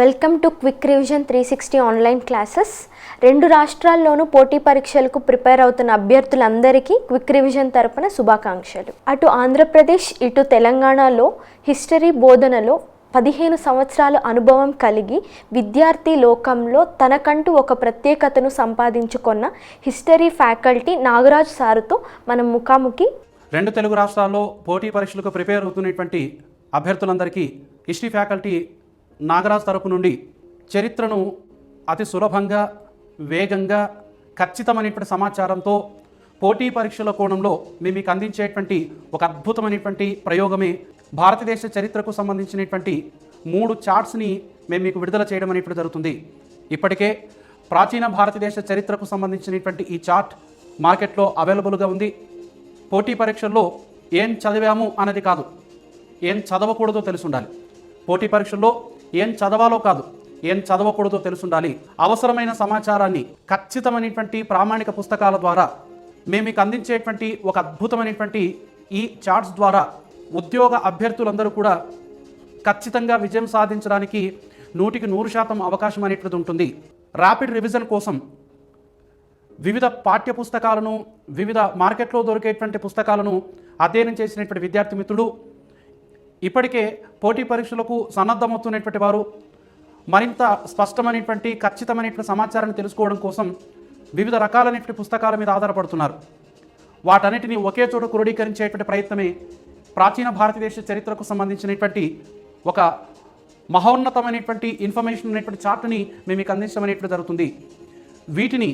Welcome to quick revision 360 online classes. రెండు రాష్ట్రాల్లోనూ పోటీ పరీక్షలకు ప్రిపేర్ అవుతున్న అభ్యర్థులందరికీ క్విక్ రివిజన్ తరపున శుభాకాంక్షలు. అటు ఆంధ్రప్రదేశ్ ఇటు తెలంగాణలో హిస్టరీ బోధనలో 15 సంవత్సరాల అనుభవం కలిగి విద్యార్థి లోకంలో తనకంటూ ఒక ప్రత్యేకతను సంపాదించుకున్న హిస్టరీ ఫ్యాకల్టీ నాగరాజ్ సారుతో మనం ముఖాముఖి. రెండు తెలుగు రాష్ట్రాల్లో పోటీ పరీక్షలకు ప్రిపేర్ అవుతున్నటువంటి అభ్యర్థులందరికీ హిస్టరీ ఫ్యాకల్టీ నాగరాజ్ తరపు నుండి చరిత్రను అతి సులభంగా, వేగంగా, ఖచ్చితమైనటువంటి సమాచారంతో పోటీ పరీక్షల కోణంలో మీకు అందించేటువంటి ఒక అద్భుతమైనటువంటి ప్రయోగమే భారతదేశ చరిత్రకు సంబంధించినటువంటి 3 చార్ట్స్ని మేము మీకు విడుదల చేయడం అనేటువంటి జరుగుతుంది. ఇప్పటికే ప్రాచీన భారతదేశ చరిత్రకు సంబంధించినటువంటి ఈ చార్ట్ మార్కెట్లో అవైలబుల్గా ఉంది. పోటీ పరీక్షల్లో ఏం చదివాము అన్నది కాదు, ఏం చదవకూడదో తెలిసి ఉండాలి. పోటీ పరీక్షల్లో ఏం చదవాలో కాదు, ఏం చదవకూడదో తెలుసుండాలి. అవసరమైన సమాచారాన్ని ఖచ్చితమైనటువంటి ప్రామాణిక పుస్తకాల ద్వారా మేము మీకు అందించేటువంటి ఒక అద్భుతమైనటువంటి ఈ చార్ట్స్ ద్వారా ఉద్యోగ అభ్యర్థులందరూ కూడా ఖచ్చితంగా విజయం సాధించడానికి 100% అవకాశం అనేటువంటిది ఉంటుంది. ర్యాపిడ్ రివిజన్ కోసం వివిధ పాఠ్య పుస్తకాలను, వివిధ మార్కెట్లో దొరికేటువంటి పుస్తకాలను అధ్యయనం చేసినటువంటి విద్యార్థి మిత్రుడు, ఇప్పటికే పోటీ పరీక్షలకు సన్నద్ధమవుతున్నటువంటి వారు మరింత స్పష్టమైనటువంటి ఖచ్చితమైనటువంటి సమాచారాన్ని తెలుసుకోవడం కోసం వివిధ రకాలైనటువంటి పుస్తకాల మీద ఆధారపడుతున్నారు. వాటన్నిటిని ఒకే చోట క్రోడీకరించేటువంటి ప్రయత్నమే ప్రాచీన భారతదేశ చరిత్రకు సంబంధించినటువంటి ఒక మహోన్నతమైనటువంటి ఇన్ఫర్మేషన్ అనేటువంటి చార్ట్ని మేము మీకు అందించడం అనేటువంటి జరుగుతుంది. వీటిని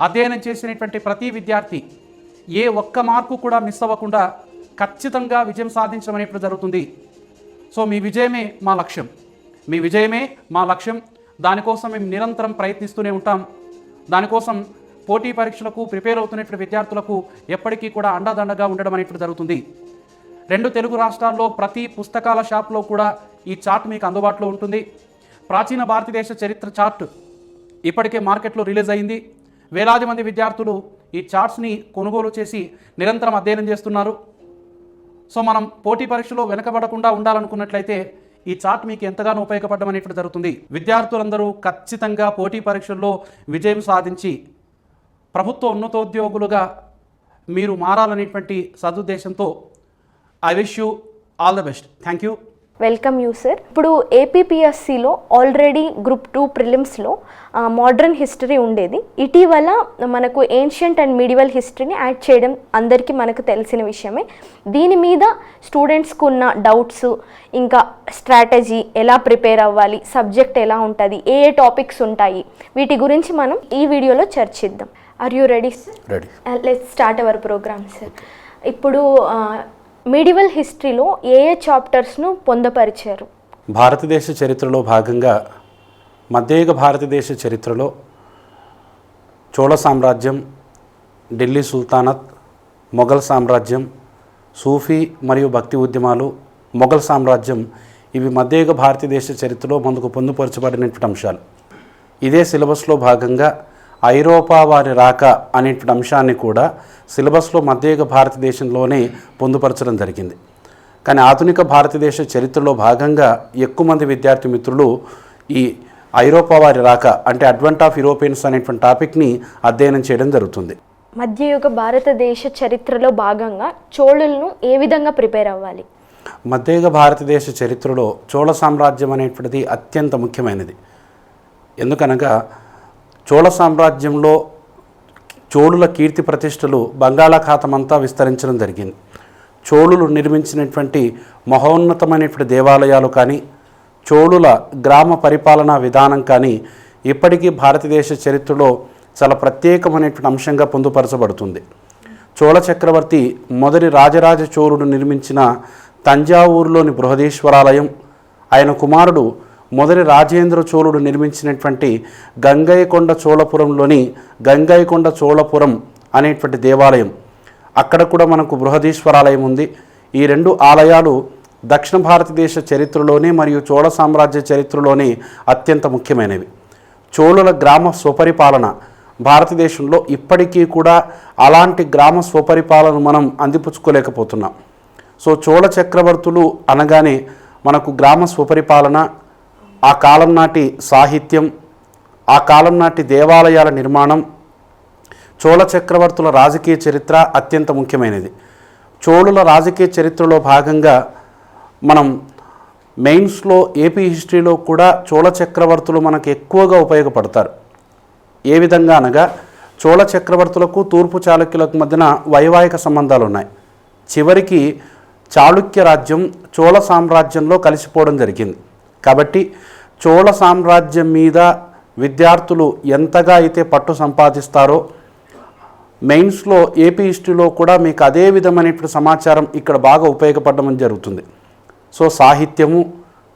అధ్యయనం చేసినటువంటి ప్రతి విద్యార్థి ఏ ఒక్క మార్కు కూడా మిస్ అవ్వకుండా ఖచ్చితంగా విజయం సాధించడం అనేటువంటి జరుగుతుంది. సో మీ విజయమే మా లక్ష్యం, మీ విజయమే మా లక్ష్యం. దానికోసం మేము నిరంతరం ప్రయత్నిస్తూనే ఉంటాం. దానికోసం పోటీ పరీక్షలకు ప్రిపేర్ అవుతున్నటువంటి విద్యార్థులకు ఎప్పటికీ కూడా అండదండగా ఉండడం అనేటువంటి జరుగుతుంది. రెండు తెలుగు రాష్ట్రాల్లో ప్రతి పుస్తకాల షాప్లో కూడా ఈ చార్ట్ మీకు అందుబాటులో ఉంటుంది. ప్రాచీన భారతదేశ చరిత్ర చార్ట్ ఇప్పటికే మార్కెట్లో రిలీజ్ అయింది. వేలాది మంది విద్యార్థులు ఈ చార్ట్స్ని కొనుగోలు చేసి నిరంతరం అధ్యయనం చేస్తున్నారు. సో మనం పోటీ పరీక్షలో వెనకబడకుండా ఉండాలనుకున్నట్లయితే ఈ చార్ట్ మీకు ఎంతగానో ఉపయోగపడడం అనేటువంటి జరుగుతుంది. విద్యార్థులందరూ ఖచ్చితంగా పోటీ పరీక్షల్లో విజయం సాధించి ప్రభుత్వ ఉన్నతోద్యోగులుగా మీరు మారాలనేటువంటి సదుద్దేశంతో I wish you all the best. Thank you. Welcome you sir. ఇప్పుడు ఏపీపీఎస్సిలో ఆల్రెడీ గ్రూప్ 2 ప్రిలిమ్స్లో మోడర్న్ హిస్టరీ ఉండేది. ఇటీవల మనకు ఏన్షియంట్ అండ్ మీడివల్ హిస్టరీని యాడ్ చేయడం అందరికీ మనకు తెలిసిన విషయమే. దీని మీద స్టూడెంట్స్కు ఉన్న డౌట్స్, ఇంకా స్ట్రాటజీ, ఎలా ప్రిపేర్ అవ్వాలి, సబ్జెక్ట్ ఎలా ఉంటుంది, ఏ టాపిక్స్ ఉంటాయి, వీటి గురించి మనం ఈ వీడియోలో చర్చిద్దాం. Are you ready sir? Ready. Let's start our program sir. ఇప్పుడు మీడివల్ హిస్టరీలో ఏ చాప్టర్స్ను పొందపరిచారు? భారతదేశ చరిత్రలో భాగంగా మధ్యయుగ భారతదేశ చరిత్రలో చోళ సామ్రాజ్యం, ఢిల్లీ సుల్తానత్, మొఘల్ సామ్రాజ్యం, సూఫీ మరియు భక్తి ఉద్యమాలు, మొఘల్ సామ్రాజ్యం, ఇవి మధ్యయుగ భారతదేశ చరిత్రలో మనకు పొందుపరచబడినటువంటి అంశాలు. ఇదే సిలబస్లో భాగంగా ఐరోపా వారి రాక అనేటువంటి అంశాన్ని కూడా సిలబస్లో మధ్యయుగ భారతదేశంలోనే పొందుపరచడం జరిగింది. కానీ ఆధునిక భారతదేశ చరిత్రలో భాగంగా ఎక్కువ మంది విద్యార్థి మిత్రులు ఈ ఐరోపా వారి రాక అంటే అడ్వెంట్ ఆఫ్ యూరోపియన్స్ అనేటువంటి టాపిక్ని అధ్యయనం చేయడం జరుగుతుంది. మధ్యయుగ భారతదేశ చరిత్రలో భాగంగా చోళులను ఏ విధంగా ప్రిపేర్ అవ్వాలి? మధ్యయుగ భారతదేశ చరిత్రలో చోళ సామ్రాజ్యం అనేటువంటిది అత్యంత ముఖ్యమైనది. ఎందుకనగా చోళ సామ్రాజ్యంలో చోళుల కీర్తి ప్రతిష్టలు బంగాళాఖాతమంతా విస్తరించడం జరిగింది. చోళులు నిర్మించినటువంటి మహోన్నతమైనటువంటి దేవాలయాలు కానీ, చోళుల గ్రామ పరిపాలనా విధానం కానీ ఇప్పటికీ భారతదేశ చరిత్రలో చాలా ప్రత్యేకమైనటువంటి అంశంగా పొందుపరచబడుతుంది. చోళ చక్రవర్తి మొదటి రాజరాజ చోళుడు నిర్మించిన తంజావూరులోని బృహదీశ్వరాలయం, ఆయన కుమారుడు మొదటి రాజేంద్ర చోళుడు నిర్మించినటువంటి గంగైకొండ చోళపురంలోని గంగైకొండ చోళపురం అనేటువంటి దేవాలయం, అక్కడ కూడా మనకు బృహదీశ్వరాలయం ఉంది. ఈ 2 ఆలయాలు దక్షిణ భారతదేశ చరిత్రలోనే మరియు చోళ సామ్రాజ్య చరిత్రలోనే అత్యంత ముఖ్యమైనవి. చోళుల గ్రామ స్వపరిపాలన భారతదేశంలో ఇప్పటికీ కూడా అలాంటి గ్రామ స్వపరిపాలన మనం అందిపుచ్చుకోలేకపోతున్నాం. సో చోళ చక్రవర్తులు అనగానే మనకు గ్రామ స్వపరిపాలన, ఆ కాలం నాటి సాహిత్యం, ఆ కాలం నాటి దేవాలయాల నిర్మాణం, చోళ చక్రవర్తుల రాజకీయ చరిత్ర అత్యంత ముఖ్యమైనది. చోళుల రాజకీయ చరిత్రలో భాగంగా మనం మెయిన్స్లో ఏపీ హిస్టరీలో కూడా చోళ చక్రవర్తులు మనకు ఎక్కువగా ఉపయోగపడతారు. ఏ విధంగా అనగా చోళ చక్రవర్తులకు తూర్పు చాళుక్యులకు మధ్యన వైవాహిక సంబంధాలు ఉన్నాయి. చివరికి చాళుక్య రాజ్యం చోళ సామ్రాజ్యంలో కలిసిపోవడం జరిగింది. కాబట్టి చోళ సామ్రాజ్యం మీద విద్యార్థులు ఎంతగా అయితే పట్టు సంపాదిస్తారో మెయిన్స్లో ఏపీ హిస్టరీలో కూడా మీకు అదే విధమైనటువంటి సమాచారం ఇక్కడ బాగా ఉపయోగపడడం జరుగుతుంది. సో సాహిత్యము,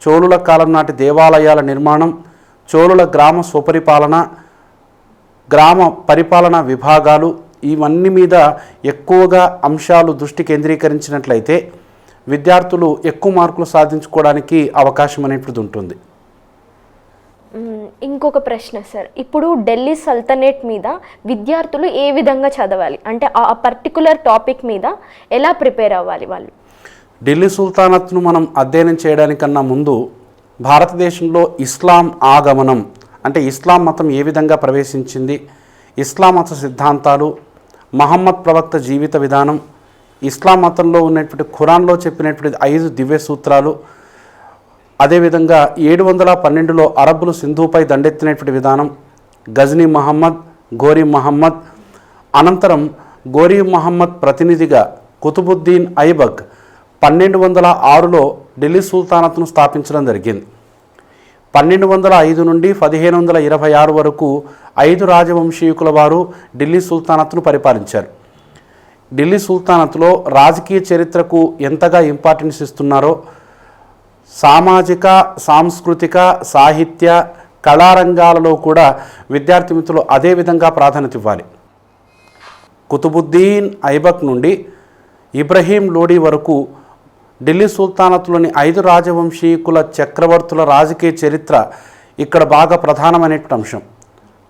చోళుల కాలం నాటి దేవాలయాల నిర్మాణం, చోళుల గ్రామ స్వపరిపాలన, గ్రామ పరిపాలనా విభాగాలు, ఇవన్నీ మీద ఎక్కువగా అంశాలు దృష్టి కేంద్రీకరించినట్లయితే విద్యార్థులు ఎక్కువ మార్కులు సాధించుకోవడానికి అవకాశం అనేటిది ఉంటుంది. ఇంకొక ప్రశ్న సార్, ఇప్పుడు ఢిల్లీ సల్తనేట్ మీద విద్యార్థులు ఏ విధంగా చదవాలి? అంటే ఆ పర్టికులర్ టాపిక్ మీద ఎలా ప్రిపేర్ అవ్వాలి వాళ్ళు? ఢిల్లీ సుల్తానత్ను మనం అధ్యయనం చేయడానికన్నా ముందు భారతదేశంలో ఇస్లాం ఆగమనం, అంటే ఇస్లాం మతం ఏ విధంగా ప్రవేశించింది, ఇస్లాం మత సిద్ధాంతాలు, మహమ్మద్ ప్రవక్త జీవిత విధానం, ఇస్లాం మతంలో ఉన్నటువంటి ఖురాన్లో చెప్పినటువంటి 5 దివ్య సూత్రాలు, అదేవిధంగా 712లో అరబ్బులు సింధుపై దండెత్తినటువంటి విధానం, గజ్నీ మహమ్మద్, గోరీ మహమ్మద్, అనంతరం గోరీ మహమ్మద్ ప్రతినిధిగా కుతుబుద్దీన్ ఐబక్ 1206లో ఢిల్లీ సుల్తానత్ను స్థాపించడం జరిగింది. 1205 నుండి 1526 వరకు 5 రాజవంశీయుకుల వారు ఢిల్లీ సుల్తానత్ను పరిపాలించారు. ఢిల్లీ సుల్తానత్లో రాజకీయ చరిత్రకు ఎంతగా ఇంపార్టెన్స్ ఇస్తున్నారో సామాజిక, సాంస్కృతిక, సాహిత్య, కళారంగాలలో కూడా విద్యార్థి మిత్రులు అదేవిధంగా ప్రాధాన్యత ఇవ్వాలి. కుతుబుద్దీన్ ఐబక్ నుండి ఇబ్రహీం లోడీ వరకు ఢిల్లీ సుల్తానత్లోని 5 రాజవంశీకుల చక్రవర్తుల రాజకీయ చరిత్ర ఇక్కడ బాగా ప్రధానమైనటువంటి అంశం.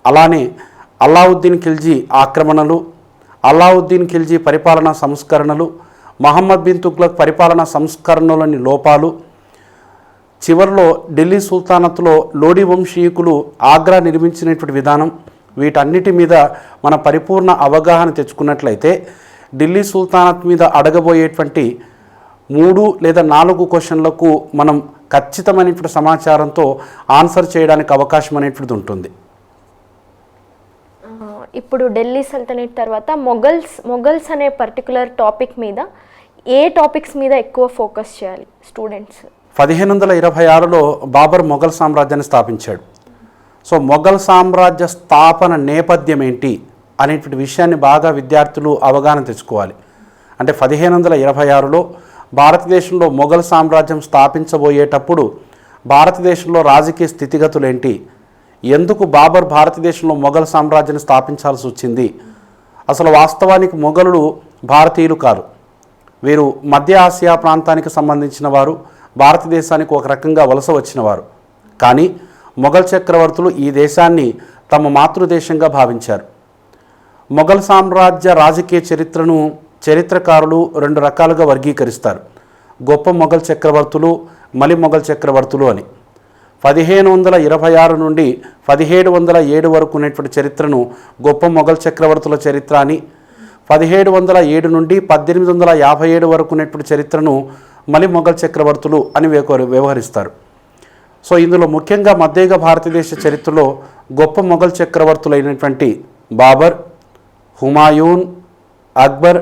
అలానే అల్లావుద్దీన్ ఖిల్జీ ఆక్రమణలు, అల్లావుద్దీన్ ఖిల్జీ పరిపాలనా సంస్కరణలు, మహమ్మద్ బిన్ తుగ్లక్ పరిపాలనా సంస్కరణలోని లోపాలు, చివరిలో ఢిల్లీ సుల్తానత్లో లోడీ వంశీకులు ఆగ్రా నిర్మించినటువంటి విధానం, వీటన్నిటి మీద మన పరిపూర్ణ అవగాహన తెచ్చుకున్నట్లయితే ఢిల్లీ సుల్తానత్ మీద అడగబోయేటువంటి 3 లేదా 4 క్వశ్చన్లకు మనం ఖచ్చితమైనటువంటి సమాచారంతో ఆన్సర్ చేయడానికి అవకాశం అనేటువంటిది ఉంటుంది. ఇప్పుడు ఢిల్లీ సల్తనేట్ తర్వాత మొఘల్స్ అనే పర్టికులర్ టాపిక్ మీద ఏ టాపిక్స్ మీద ఎక్కువ ఫోకస్ చేయాలి స్టూడెంట్స్? 1526లో బాబర్ మొఘల్ సామ్రాజ్యాన్ని స్థాపించాడు. సో మొఘల్ సామ్రాజ్య స్థాపన నేపథ్యం ఏంటి అనేటువంటి విషయాన్ని బాగా విద్యార్థులు అవగాహన తెచ్చుకోవాలి. అంటే 1526లో భారతదేశంలో మొఘల్ సామ్రాజ్యం స్థాపించబోయేటప్పుడు భారతదేశంలో రాజకీయ స్థితిగతులు ఏంటి, ఎందుకు బాబర్ భారతదేశంలో మొఘల్ సామ్రాజ్యాన్ని స్థాపించాల్సి వచ్చింది, అసలు వాస్తవానికి మొఘలులు భారతీయులు కాదు, వీరు మధ్య ఆసియా ప్రాంతానికి సంబంధించిన వారు, భారతదేశానికి ఒక రకంగా వలస వచ్చిన వారు. కానీ మొఘల్ చక్రవర్తులు ఈ దేశాన్ని తమ మాతృదేశంగా భావించారు. మొఘల్ సామ్రాజ్య రాజకీయ చరిత్రను చరిత్రకారులు 2 రకాలుగా వర్గీకరిస్తారు. గొప్ప మొఘల్ చక్రవర్తులు, మలి మొఘల్ చక్రవర్తులు అని. 1526 నుండి 1707 వరకు ఉన్నటువంటి చరిత్రను గొప్ప మొఘల్ చక్రవర్తుల చరిత్ర అని, 1707 నుండి 1857 వరకు ఉన్నటువంటి చరిత్రను మలి మొఘల్ చక్రవర్తులు అని వ్యవహరిస్తారు. సో ఇందులో ముఖ్యంగా మధ్యయుగ భారతదేశ చరిత్రలో గొప్ప మొఘల్ చక్రవర్తులైనటువంటి బాబర్, హుమాయూన్, అక్బర్,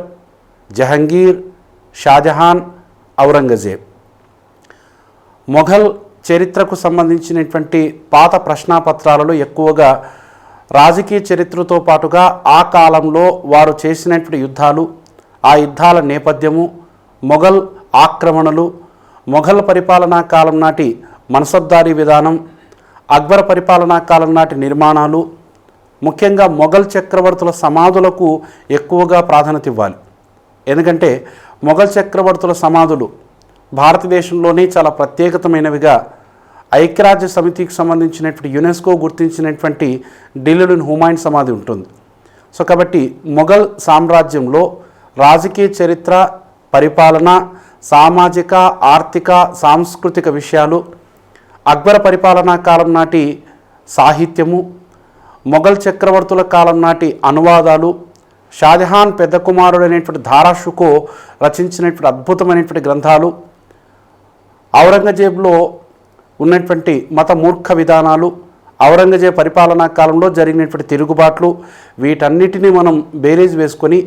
జహంగీర్, షాజహాన్, ఔరంగజేబ్. మొఘల్ చరిత్రకు సంబంధించినటువంటి పాత ప్రశ్నాపత్రాలలో ఎక్కువగా రాజకీయ చరిత్రతో పాటుగా ఆ కాలంలో వారు చేసినటువంటి యుద్ధాలు, ఆ యుద్ధాల నేపథ్యము, మొఘల్ ఆక్రమణలు, మొఘల్ పరిపాలనా కాలం నాటి మనసబ్దారీ విధానం, అక్బర్ పరిపాలనా కాలం నాటి నిర్మాణాలు, ముఖ్యంగా మొఘల్ చక్రవర్తుల సమాధులకు ఎక్కువగా ప్రాధాన్యత ఇవ్వాలి. ఎందుకంటే మొఘల్ చక్రవర్తుల సమాధులు భారతదేశంలోనే చాలా ప్రత్యేకతమైనవిగా ఐక్యరాజ్య సమితికి సంబంధించినటువంటి యునెస్కో గుర్తించినటువంటి ఢిల్లీలోని హుమాయూన్ సమాధి ఉంటుంది. సో కాబట్టి మొఘల్ సామ్రాజ్యంలో రాజకీయ చరిత్ర, పరిపాలన, సామాజిక, ఆర్థిక, సాంస్కృతిక విషయాలు, అక్బర్ పరిపాలనా కాలం నాటి సాహిత్యము, మొఘల్ చక్రవర్తుల కాలం నాటి అనువాదాలు, షాజహాన్ పెద్ద కుమారుడు అనేటువంటి ధారాషుకో రచించినటువంటి అద్భుతమైనటువంటి గ్రంథాలు, ఔరంగజేబులో ఉన్నటువంటి మత మూర్ఖ విధానాలు, ఔరంగజేబ్ పరిపాలనా కాలంలో జరిగినటువంటి తిరుగుబాట్లు, వీటన్నిటినీ మనం బేరీజ్ వేసుకొని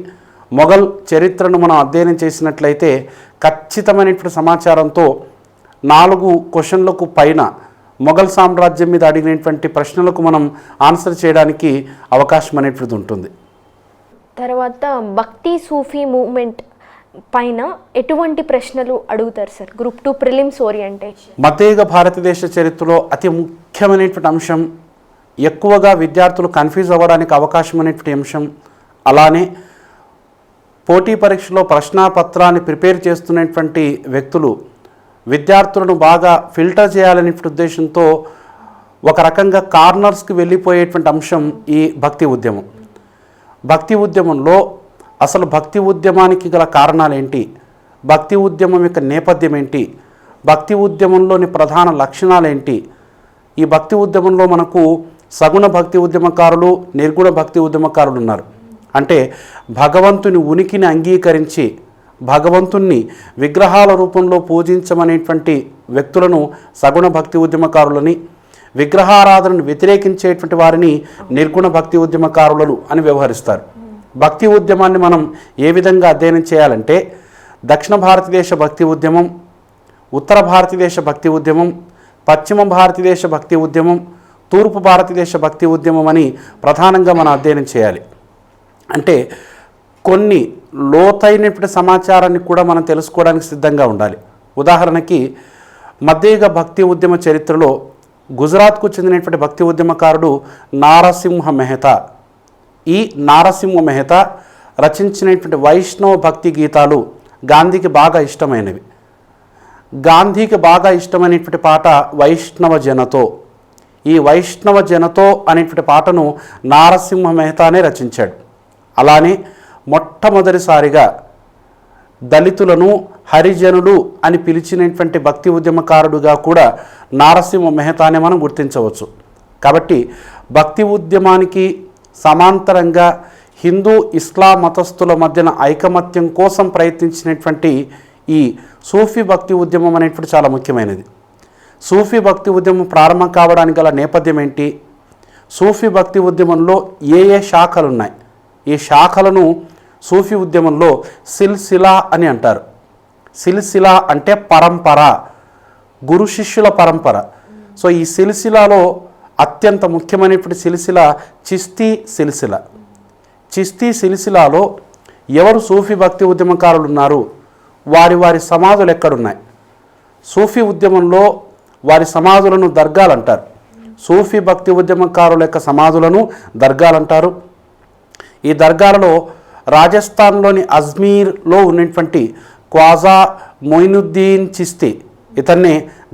మొఘల్ చరిత్రను మనం అధ్యయనం చేసినట్లయితే ఖచ్చితమైనటువంటి సమాచారంతో 4 క్వశ్చన్లకు పైన మొఘల్ సామ్రాజ్యం మీద అడిగినటువంటి ప్రశ్నలకు మనం ఆన్సర్ చేయడానికి అవకాశం అనేటువంటిది ఉంటుంది. తర్వాత భక్తి సూఫీ మూవ్మెంట్ పైన ఎటువంటి ప్రశ్నలు అడుగుతారు సార్ గ్రూప్ 2 ప్రిలిమ్స్ ఓరియంటేషన్? మధ్యయుగ భారతదేశ చరిత్రలో అతి ముఖ్యమైనటువంటి అంశం, ఎక్కువగా విద్యార్థులు కన్ఫ్యూజ్ అవ్వడానికి అవకాశం అనేటువంటి అంశం. అలానే పోటీ పరీక్షలో ప్రశ్నాపత్రాన్ని ప్రిపేర్ చేస్తున్నటువంటి వ్యక్తులు విద్యార్థులను బాగా ఫిల్టర్ చేయాలనే ఉద్దేశంతో ఒక రకంగా కార్నర్స్కి వెళ్ళిపోయేటువంటి అంశం ఈ భక్తి ఉద్యమం. భక్తి ఉద్యమంలో అసలు భక్తి ఉద్యమానికి గల కారణాలేంటి, భక్తి ఉద్యమం యొక్క నేపథ్యం ఏంటి, భక్తి ఉద్యమంలోని ప్రధాన లక్షణాలేంటి, ఈ భక్తి ఉద్యమంలో మనకు సగుణ భక్తి ఉద్యమకారులు, నిర్గుణ భక్తి ఉద్యమకారులు ఉన్నారు. అంటే భగవంతుని ఉనికిని అంగీకరించి భగవంతుణ్ణి విగ్రహాల రూపంలో పూజించమనేటువంటి వ్యక్తులను సగుణ భక్తి ఉద్యమకారులని, విగ్రహారాధనను వ్యతిరేకించేటువంటి వారిని నిర్గుణ భక్తి ఉద్యమకారులు అని వ్యవహరిస్తారు. భక్తి ఉద్యమాన్ని మనం ఏ విధంగా అధ్యయనం చేయాలంటే దక్షిణ భారతదేశ భక్తి ఉద్యమం, ఉత్తర భారతదేశ భక్తి ఉద్యమం, పశ్చిమ భారతదేశ భక్తి ఉద్యమం, తూర్పు భారతదేశ భక్తి ఉద్యమం అని ప్రధానంగా మనం అధ్యయనం చేయాలి. అంటే కొన్ని లోతైనటువంటి సమాచారాన్ని కూడా మనం తెలుసుకోవడానికి సిద్ధంగా ఉండాలి. ఉదాహరణకి మధ్యయుగ భక్తి ఉద్యమ చరిత్రలో గుజరాత్కు చెందినటువంటి భక్తి ఉద్యమకారుడు నారసింహ మెహతా. ఈ నారసింహ మెహతా రచించినటువంటి వైష్ణవ భక్తి గీతాలు గాంధీకి బాగా ఇష్టమైనవి. గాంధీకి బాగా ఇష్టమైనటువంటి పాట వైష్ణవ జనతో. ఈ వైష్ణవ జనతో అనేటువంటి పాటను నారసింహ మెహతానే రచించాడు. అలానే మొట్టమొదటిసారిగా దళితులను హరిజనులు అని పిలిచినటువంటి భక్తి ఉద్యమకారుడుగా కూడా నారసింహ మెహతానే మనం గుర్తించవచ్చు. కాబట్టి భక్తి ఉద్యమానికి సమాంతరంగా హిందూ ఇస్లాం మతస్థుల మధ్యన ఐకమత్యం కోసం ప్రయత్నించినటువంటి ఈ సూఫీ భక్తి ఉద్యమం అనేటువంటి చాలా ముఖ్యమైనది. సూఫీ భక్తి ఉద్యమం ప్రారంభం కావడానికి గల నేపథ్యం ఏంటి, సూఫీ భక్తి ఉద్యమంలో ఏ శాఖలు ఉన్నాయి, ఈ శాఖలను సూఫీ ఉద్యమంలో సిల్సిలా అని అంటారు. సిల్సిలా అంటే పరంపర, గురు శిష్యుల పరంపర. సో ఈ సిల్సిలాలో అత్యంత ముఖ్యమైనటువంటి సిల్సిలా చిస్తీ సిల్సిలా. చిస్తీ సిల్సిలాలో ఎవరు సూఫీ భక్తి ఉద్యమకారులు ఉన్నారు, వారి వారి సమాధులు ఎక్కడున్నాయి. సూఫీ ఉద్యమంలో వారి సమాధులను దర్గాలు అంటారు. సూఫీ భక్తి ఉద్యమకారుల యొక్క సమాధులను దర్గాలు అంటారు. ఈ దర్గాలలో రాజస్థాన్లోని అజ్మీర్లో ఉన్నటువంటి ఖ్వాజా మొయినుద్దీన్ చిస్తీ, ఇతన్ని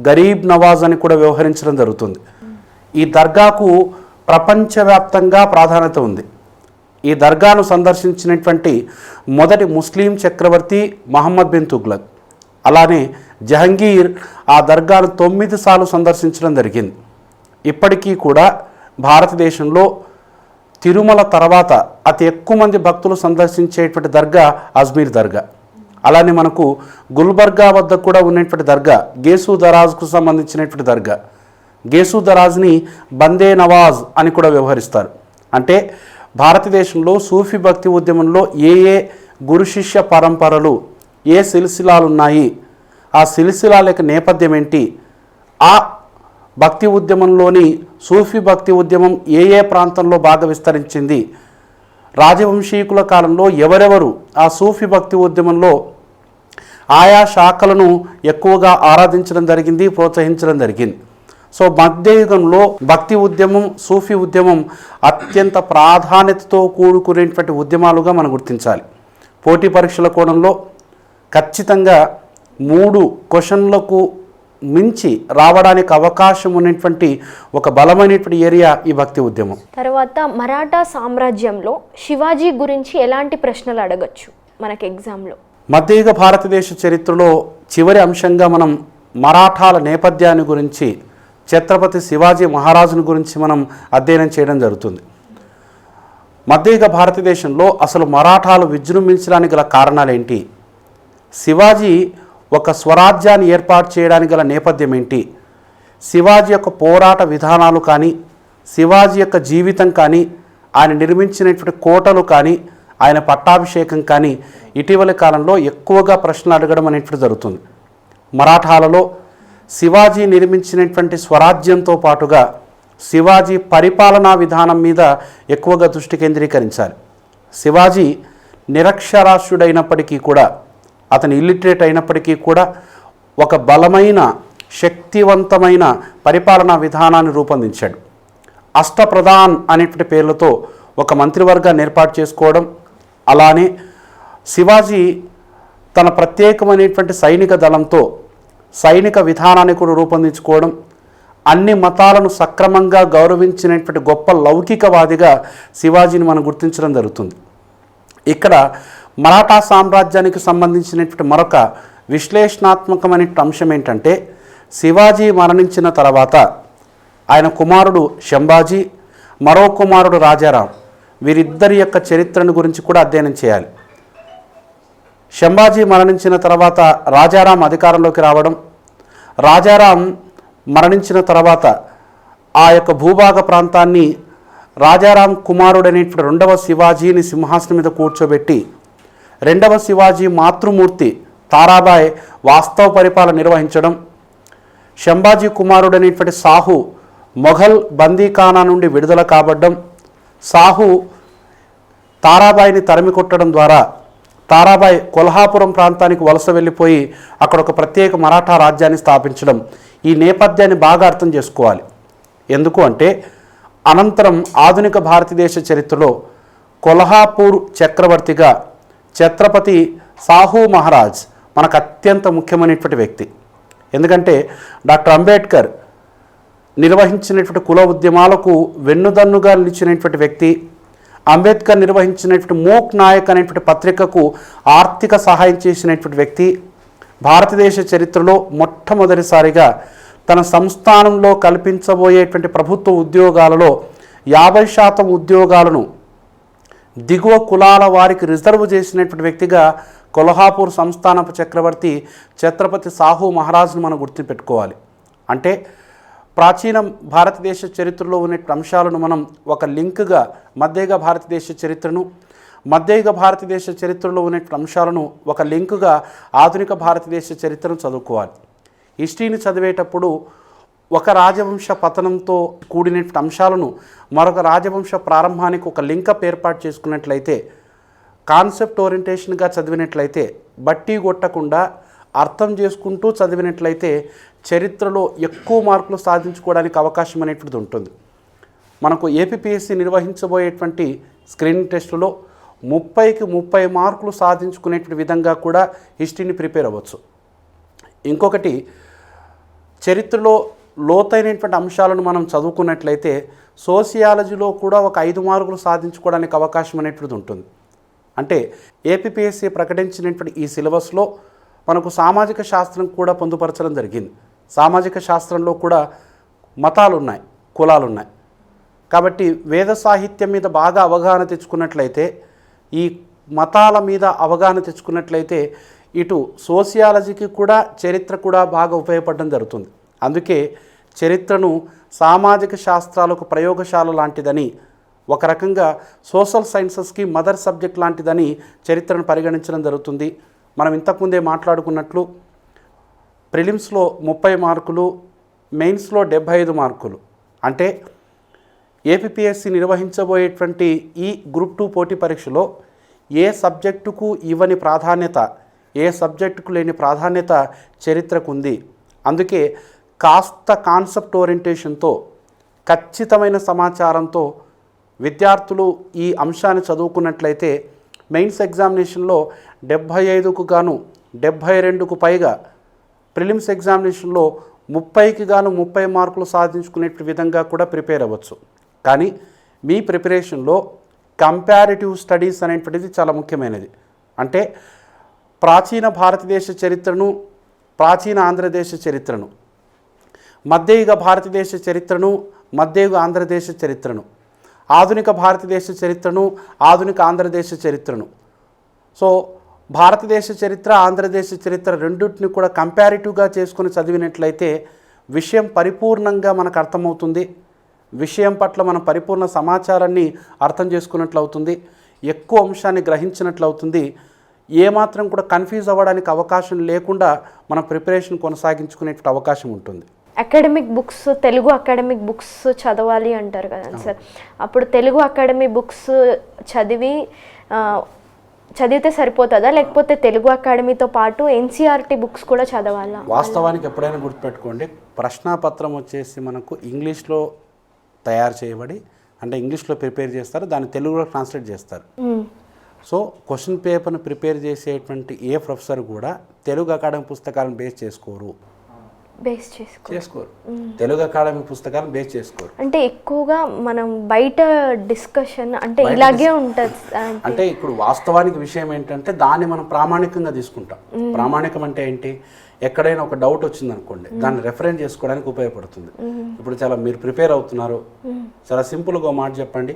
గరీబ్ నవాజ్ అని కూడా వ్యవహరించడం జరుగుతుంది. ఈ దర్గాకు ప్రపంచవ్యాప్తంగా ప్రాధాన్యత ఉంది. ఈ దర్గాను సందర్శించినటువంటి మొదటి ముస్లిం చక్రవర్తి మహమ్మద్ బిన్ తుగ్లక్. అలానే జహంగీర్ ఆ దర్గాను 9 సార్లు సందర్శించడం జరిగింది. ఇప్పటికీ కూడా భారతదేశంలో తిరుమల తర్వాత అతి ఎక్కువ మంది భక్తులు సందర్శించేటువంటి దర్గా అజ్మీర్ దర్గా. అలానే మనకు గుల్బర్గా వద్ద కూడా ఉన్నటువంటి దర్గా గేసు దరాజ్కు సంబంధించినటువంటి దర్గా. గేసు దరాజ్ని బందే నవాజ్ అని కూడా వ్యవహరిస్తారు. అంటే భారతదేశంలో సూఫీ భక్తి ఉద్యమంలో ఏ గురు శిష్య పరంపరలు, ఏ సిల్సిలాలు ఉన్నాయి, ఆ సిల్సిలాల యొక్క నేపథ్యం ఏంటి, ఆ భక్తి ఉద్యమంలోని సూఫీ భక్తి ఉద్యమం ఏ ప్రాంతంలో బాగా విస్తరించింది, రాజవంశీకుల కాలంలో ఎవరెవరు ఆ సూఫీ భక్తి ఉద్యమంలో ఆయా శాఖలను ఎక్కువగా ఆరాధించడం జరిగింది, ప్రోత్సహించడం జరిగింది. సో మధ్యయుగంలో భక్తి ఉద్యమం, సూఫీ ఉద్యమం అత్యంత ప్రాధాన్యతతో కూడుకునేటువంటి ఉద్యమాలుగా మనం గుర్తించాలి. పోటీ పరీక్షల కోణంలో ఖచ్చితంగా 3 క్వశ్చన్లకు మించి రావడానికి అవకాశం ఉన్నటువంటి ఒక బలమైనటువంటి ఏరియా ఈ భక్తి ఉద్యమం. తర్వాత మరాఠా సామ్రాజ్యంలో శివాజీ గురించి ఎలాంటి ప్రశ్నలు అడగచ్చు మనకి ఎగ్జామ్లో? మధ్యయుగ భారతదేశ చరిత్రలో చివరి అంశంగా మనం మరాఠాల నేపథ్యాన్ని గురించి ఛత్రపతి శివాజీ మహారాజుని గురించి మనం అధ్యయనం చేయడం జరుగుతుంది. మధ్యయుగ భారతదేశంలో అసలు మరాఠాలు విజృంభించడానికి గల కారణాలు ఏంటి, శివాజీ ఒక స్వరాజ్యాన్ని ఏర్పాటు చేయడానికి గల నేపథ్యం ఏంటి, శివాజీ యొక్క పోరాట విధానాలు కానీ, శివాజీ యొక్క జీవితం కానీ, ఆయన నిర్మించినటువంటి కోటలు కానీ, ఆయన పట్టాభిషేకం కానీ ఇటీవలి కాలంలో ఎక్కువగా ప్రశ్నలు అడగడం అనేటువంటి జరుగుతుంది. మరాఠాలలో శివాజీ నిర్మించినటువంటి స్వరాజ్యంతో పాటుగా శివాజీ పరిపాలనా విధానం మీద ఎక్కువగా దృష్టి కేంద్రీకరించాలి. శివాజీ నిరక్షరాస్యుడైనప్పటికీ కూడా, అతను ఇల్లిటరేట్ అయినప్పటికీ కూడా ఒక బలమైన శక్తివంతమైన పరిపాలనా విధానాన్ని రూపొందించాడు. అష్టప్రధాన్ అనేటువంటి పేర్లతో ఒక మంత్రివర్గాన్ని ఏర్పాటు చేసుకోవడం, అలానే శివాజీ తన ప్రత్యేకమైనటువంటి సైనిక దళంతో సైనిక విధానాన్ని కూడా రూపొందించుకోవడం, అన్ని మతాలను సక్రమంగా గౌరవించినటువంటి గొప్ప లౌకికవాదిగా శివాజీని మనం గుర్తించడం జరుగుతుంది. ఇక్కడ మరాఠా సామ్రాజ్యానికి సంబంధించినటువంటి మరొక విశ్లేషణాత్మకమైన అంశం ఏంటంటే, శివాజీ మరణించిన తర్వాత ఆయన కుమారుడు శంభాజీ, మరో కుమారుడు రాజారాం, వీరిద్దరి యొక్క చరిత్రను గురించి కూడా అధ్యయనం చేయాలి. శంభాజీ మరణించిన తర్వాత రాజారాం అధికారంలోకి రావడం, రాజారాం మరణించిన తర్వాత ఆ యొక్క భూభాగ ప్రాంతాన్ని రాజారాం కుమారుడనేటువంటి రెండవ శివాజీని సింహాసనం మీద కూర్చోబెట్టి, రెండవ శివాజీ మాతృమూర్తి తారాబాయ్ వాస్తవ పరిపాలన నిర్వహించడం, శంభాజీ కుమారుడనేటువంటి సాహు మొఘల్ బందీఖానా నుండి విడుదల కాబడ్డం, సాహు తారాబాయిని తరిమి కొట్టడం ద్వారా తారాబాయి కొల్హాపురం ప్రాంతానికి వలస వెళ్ళిపోయి అక్కడ ఒక ప్రత్యేక మరాఠా రాజ్యాన్ని స్థాపించడం, ఈ నేపథ్యాన్ని బాగా అర్థం చేసుకోవాలి. ఎందుకు అంటే అనంతరం ఆధునిక భారతదేశ చరిత్రలో కొల్హాపూర్ చక్రవర్తిగా ఛత్రపతి సాహు మహారాజ్ మనకు అత్యంత ముఖ్యమైనటువంటి వ్యక్తి. ఎందుకంటే డాక్టర్ అంబేద్కర్ నిర్వహించినటువంటి కుల ఉద్యమాలకు వెన్నుదన్నుగా నిలిచినటువంటి వ్యక్తి, అంబేద్కర్ నిర్వహించినటువంటి మోక్ నాయక్ అనేటువంటి పత్రికకు ఆర్థిక సహాయం చేసినటువంటి వ్యక్తి, భారతదేశ చరిత్రలో మొట్టమొదటిసారిగా తన సంస్థానంలో కల్పించబోయేటువంటి ప్రభుత్వ ఉద్యోగాలలో 50% ఉద్యోగాలను దిగువ కులాల వారికి రిజర్వ్ చేసినటువంటి వ్యక్తిగా కొల్హాపూర్ సంస్థానపు చక్రవర్తి ఛత్రపతి సాహు మహారాజ్ను మనం గుర్తుపెట్టుకోవాలి. అంటే ప్రాచీన భారతదేశ చరిత్రలో ఉన్న అంశాలను మనం ఒక లింక్గా మధ్యయుగ భారతదేశ చరిత్రను, మధ్యయుగ భారతదేశ చరిత్రలో ఉన్న అంశాలను ఒక లింకుగా ఆధునిక భారతదేశ చరిత్రను చదువుకోవాలి. హిస్టరీని చదివేటప్పుడు ఒక రాజవంశ పతనంతో కూడినటువంటి అంశాలను మరొక రాజవంశ ప్రారంభానికి ఒక లింకప్ ఏర్పాటు చేసుకున్నట్లయితే, కాన్సెప్ట్ ఓరియంటేషన్గా చదివినట్లయితే, బట్టి కొట్టకుండా అర్థం చేసుకుంటూ చదివినట్లయితే చరిత్రలో ఎక్కువ మార్కులు సాధించుకోవడానికి అవకాశం అనేటువంటిది ఉంటుంది. మనకు ఏపీపీఎస్సీ నిర్వహించబోయేటువంటి స్క్రీనింగ్ టెస్టులో 30కి 30 మార్కులు సాధించుకునేటువంటి విధంగా కూడా హిస్టరీని ప్రిపేర్ అవ్వచ్చు. ఇంకొకటి, చరిత్రలో లోతైనటువంటి అంశాలను మనం చదువుకున్నట్లయితే సోషియాలజీలో కూడా ఒక 5 మార్కులు సాధించుకోవడానికి అవకాశం అనేటువంటిది ఉంటుంది. అంటే ఏపీపీఎస్సీ ప్రకటించినటువంటి ఈ సిలబస్లో మనకు సామాజిక శాస్త్రం కూడా పొందుపరచడం జరిగింది. సామాజిక శాస్త్రంలో కూడా మతాలు ఉన్నాయి, కులాలు ఉన్నాయి. కాబట్టి వేద సాహిత్యం మీద బాగా అవగాహన తెచ్చుకున్నట్లయితే, ఈ మతాల మీద అవగాహన తెచ్చుకున్నట్లయితే ఇటు సోషియాలజీకి కూడా చరిత్ర కూడా బాగా ఉపయోగపడడం జరుగుతుంది. అందుకే చరిత్రను సామాజిక శాస్త్రాలకు ప్రయోగశాల లాంటిదని, ఒక రకంగా సోషల్ సైన్సెస్కి మదర్ సబ్జెక్ట్ లాంటిదని చరిత్రను పరిగణించడం జరుగుతుంది. మనం ఇంతకుముందే మాట్లాడుకున్నట్లు ప్రిలిమ్స్లో 30 మార్కులు, మెయిన్స్లో 75 మార్కులు. అంటే ఏపీపీఎస్సీ నిర్వహించబోయేటువంటి ఈ గ్రూప్ 2 పోటీ పరీక్షలో ఏ సబ్జెక్టుకు ఇవ్వని ప్రాధాన్యత, ఏ సబ్జెక్టుకు లేని ప్రాధాన్యత చరిత్రకు ఉంది. అందుకే కాస్త కాన్సెప్ట్ ఓరియంటేషన్తో, ఖచ్చితమైన సమాచారంతో విద్యార్థులు ఈ అంశాన్ని చదువుకున్నట్లయితే మెయిన్స్ ఎగ్జామినేషన్లో 75కు గాను 72కు పైగా, ప్రిలిమ్స్ ఎగ్జామినేషన్లో 30కి గాను 30 మార్కులు సాధించుకునే విధంగా కూడా ప్రిపేర్ అవ్వచ్చు. కానీ మీ ప్రిపరేషన్లో కంపారిటివ్ స్టడీస్ అనేటువంటిది చాలా ముఖ్యమైనది. అంటే ప్రాచీన భారతదేశ చరిత్రను, ప్రాచీన ఆంధ్రదేశ చరిత్రను మధ్యయుగ భారతదేశ చరిత్రను, మధ్యయుగ ఆంధ్రదేశ చరిత్రను, ఆధునిక భారతదేశ చరిత్రను, ఆధునిక ఆంధ్రదేశ చరిత్రను. సో భారతదేశ చరిత్ర, ఆంధ్రదేశ చరిత్ర రెండింటిని కూడా కంపారిటివ్గా చేసుకుని చదివినట్లయితే విషయం పరిపూర్ణంగా మనకు అర్థమవుతుంది. విషయం పట్ల మనం పరిపూర్ణ సమాచారాన్ని అర్థం చేసుకున్నట్లు అవుతుంది. ఎక్కువ అంశాన్ని గ్రహించినట్లు అవుతుంది. ఏమాత్రం కూడా కన్ఫ్యూజ్ అవ్వడానికి అవకాశం లేకుండా మన ప్రిపరేషన్ కొనసాగించుకునేటువంటి అవకాశం ఉంటుంది. Academic books, Telugu academic books చదవాలి అంటారు కదా సార్. అప్పుడు తెలుగు అకాడమీ బుక్స్ చదివితే సరిపోతుందా, లేకపోతే తెలుగు అకాడమీతో పాటు ఎన్సీఆర్టీ బుక్స్ కూడా చదవాలా? వాస్తవానికి ఎప్పుడైనా గుర్తుపెట్టుకోండి, ప్రశ్నాపత్రం వచ్చేసి మనకు ఇంగ్లీష్లో తయారు చేయబడి, అంటే ఇంగ్లీష్లో ప్రిపేర్ చేస్తారు, దాన్ని తెలుగులో ట్రాన్స్లేట్ చేస్తారు. సో క్వశ్చన్ పేపర్ను ప్రిపేర్ చేసేటువంటి ఏ ప్రొఫెసర్ కూడా తెలుగు అకాడమీ పుస్తకాలను బేస్ చేసుకోరు. తెలుగు అకాడమీ పుస్తకాలను బేస్ చేసుకోరు. అంటే ఎక్కువగా మనం బయట డిస్కషన్ అంటే ఇలాగే ఉంటుంది. అంటే ఇప్పుడు వాస్తవానికి విషయం ఏంటంటే దాన్ని మనం ప్రామాణికంగా తీసుకుంటాం. ప్రామాణికం అంటే ఏంటి? ఎక్కడైనా ఒక డౌట్ వచ్చింది అనుకోండి, దాన్ని రెఫరెన్స్ చేసుకోవడానికి ఉపయోగపడుతుంది. ఇప్పుడు మీరు ప్రిపేర్ అవుతున్నారు, చాలా సింపుల్గా ఒక మాట చెప్పండి.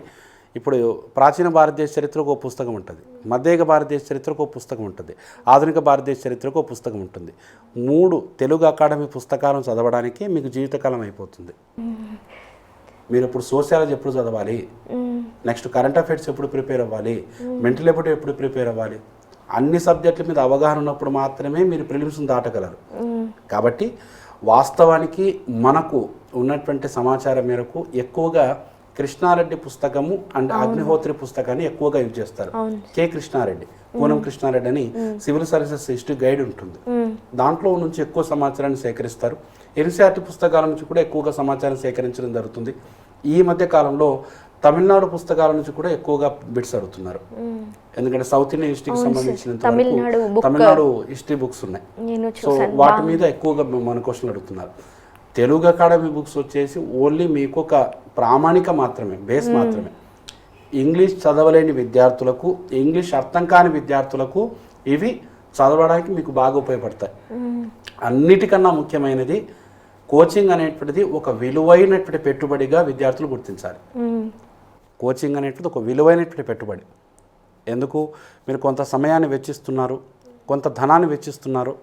ఇప్పుడు ప్రాచీన భారతదేశ చరిత్రకు ఒక పుస్తకం ఉంటుంది, మధ్యయుగ భారతదేశ చరిత్రకు ఒక పుస్తకం ఉంటుంది, ఆధునిక భారతదేశ చరిత్రకు ఒక పుస్తకం ఉంటుంది. 3 తెలుగు అకాడమీ పుస్తకాలను చదవడానికి మీకు జీవితకాలం అయిపోతుంది. మీరు ఇప్పుడు సోషియాలజీ ఎప్పుడు చదవాలి, నెక్స్ట్ కరెంట్ అఫైర్స్ ఎప్పుడు ప్రిపేర్ అవ్వాలి, మెంటల్ ఎబిలిటీ ఎప్పుడు ప్రిపేర్ అవ్వాలి, అన్ని సబ్జెక్టుల మీద అవగాహన ఉన్నప్పుడు మాత్రమే మీరు ప్రిలిమ్స్ని దాటగలరు. కాబట్టి వాస్తవానికి మనకు ఉన్నటువంటి సమాచారం మేరకు ఎక్కువగా కృష్ణారెడ్డి పుస్తకము అండ్ అగ్నిహోత్రి పుస్తకాన్ని ఎక్కువగా యూజ్ చేస్తారు. కె కృష్ణారెడ్డి, కోనం కృష్ణారెడ్డి అని సివిల్ సర్వీసెస్ హిస్టరీ గైడ్ ఉంటుంది. దాంట్లో నుంచి ఎక్కువ సమాచారాన్ని సేకరిస్తారు. ఎన్సీఆర్టీ పుస్తకాల నుంచి కూడా ఎక్కువగా సమాచారం సేకరించడం జరుగుతుంది. ఈ మధ్య కాలంలో తమిళనాడు పుస్తకాల నుంచి కూడా ఎక్కువగా బిట్స్ అడుగుతున్నారు. ఎందుకంటే సౌత్ ఇండియన్ హిస్టరీకి సంబంధించినంత తమిళనాడు హిస్టరీ బుక్స్ ఉన్నాయి. సో వాటి మీద ఎక్కువగా మన క్వశ్చన్లు అడుగుతున్నారు. తెలుగు అకాడమీ బుక్స్ వచ్చేసి ఓన్లీ మీకు ఒక ప్రామాణిక మాత్రమే, బేస్ మాత్రమే. ఇంగ్లీష్ చదవలేని విద్యార్థులకు, ఇంగ్లీష్ అర్థం కాని విద్యార్థులకు ఇవి చదవడానికి మీకు బాగా ఉపయోగపడతాయి. అన్నిటికన్నా ముఖ్యమైనది కోచింగ్ అనేటువంటిది ఒక విలువైనటువంటి పెట్టుబడిగా విద్యార్థులు గుర్తించాలి. కోచింగ్ అనేటువంటిది ఒక విలువైనటువంటి పెట్టుబడి. ఎందుకు? మీరు కొంత సమయాన్ని వెచ్చిస్తున్నారు, కొంత ధనాన్ని వెచ్చిస్తున్నారు.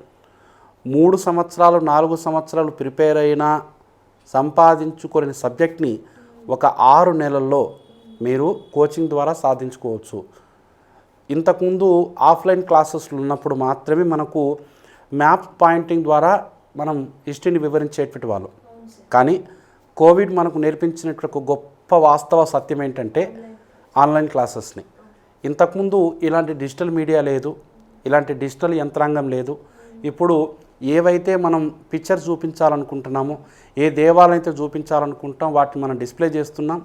3 సంవత్సరాలు 4 సంవత్సరాలు ప్రిపేర్ అయినా సంపాదించుకునే సబ్జెక్ట్ని ఒక 6 నెలల్లో మీరు కోచింగ్ ద్వారా సాధించుకోవచ్చు. ఇంతకుముందు ఆఫ్లైన్ క్లాసెస్లు ఉన్నప్పుడు మాత్రమే మనకు మ్యాప్ పాయింటింగ్ ద్వారా మనం హిస్టరీని వివరించేటువంటి వాళ్ళు. కానీ కోవిడ్ మనకు నేర్పించినటువంటి ఒక గొప్ప వాస్తవ సత్యం ఏంటంటే ఆన్లైన్ క్లాసెస్ని. ఇంతకుముందు ఇలాంటి డిజిటల్ మీడియా లేదు, ఇలాంటి డిజిటల్ యంత్రాంగం లేదు. ఇప్పుడు ఏవైతే మనం పిక్చర్ చూపించాలనుకుంటున్నామో, ఏ దేవాలయం అయితే చూపించాలనుకుంటాం వాటిని మనం డిస్ప్లే చేస్తున్నాం,